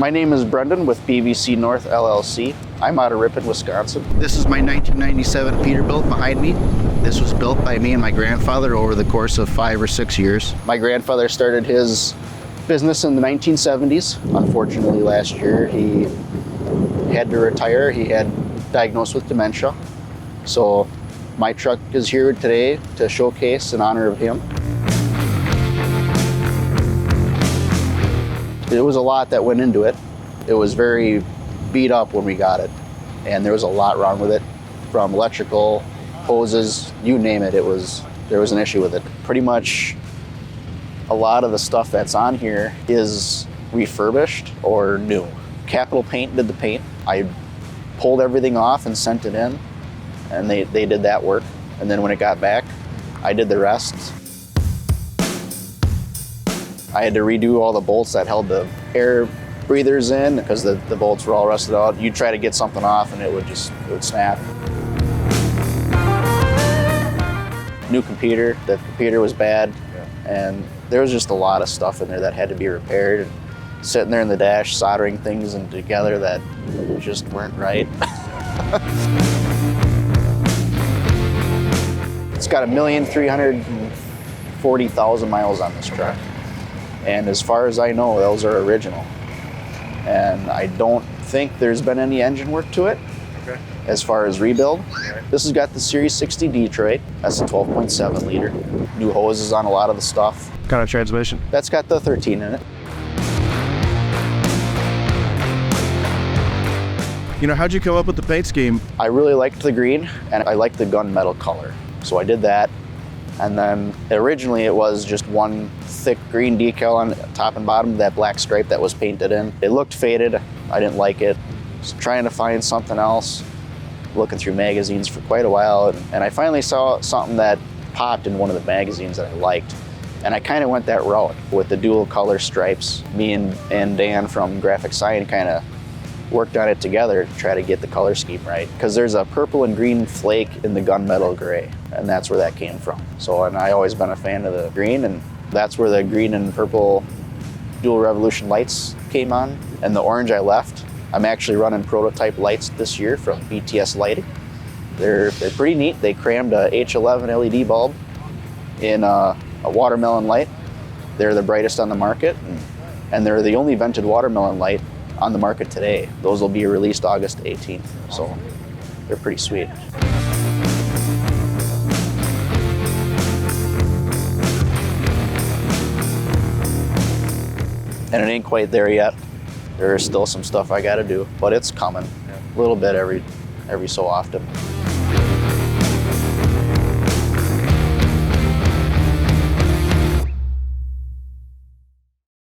My name is Brendan with BVC North LLC. I'm out of Ripon, Wisconsin. This is my 1997 Peterbilt behind me. This was built by me and my grandfather over the course of 5 or 6 years. My grandfather started his business in the 1970s. Unfortunately, last year he had to retire. He had diagnosed with dementia. So my truck is here today to showcase in honor of him. There was a lot that went into it. It was very beat up when we got it, and there was a lot wrong with it, from electrical, hoses, you name it. There was an issue with it. Pretty much a lot of the stuff that's on here is refurbished or new. Capital Paint did the paint. I pulled everything off and sent it in, and they did that work. And then when it got back, I did the rest. I had to redo all the bolts that held the air breathers in because the bolts were all rusted out. You'd try to get something off and it would snap. New computer, the computer was bad, and there was just a lot of stuff in there that had to be repaired. And sitting there in the dash, soldering things together that just weren't right. It's got 1,340,000 miles on this truck. And as far as I know, those are original. And I don't think there's been any engine work to it. Okay. As far as rebuild. Okay. This has got the Series 60 Detroit. That's a 12.7 liter. New hoses on a lot of the stuff. What kind of transmission? That's got the 13 in it. You know, how'd you come up with the paint scheme? I really liked the green, and I liked the gunmetal color. So I did that. And then originally it was just one thick green decal on top and bottom, that black stripe that was painted in. It looked faded. I didn't like it. Was trying to find something else, looking through magazines for quite a while, and I finally saw something that popped in one of the magazines that I liked. And I kind of went that route with the dual color stripes. Me and Dan from Graphic Sign kind of worked on it together to try to get the color scheme right. Because there's a purple and green flake in the gunmetal gray, and that's where that came from. So, and I always been a fan of the green, and that's where the green and purple dual revolution lights came on. And the orange I left. I'm actually running prototype lights this year from BTS Lighting. They're pretty neat. They crammed a H11 LED bulb in a watermelon light. They're the brightest on the market, and they're the only vented watermelon light on the market today. Those will be released August 18th, so they're pretty sweet. And it ain't quite there yet. There's still some stuff I gotta do, but it's coming. A little bit every so often.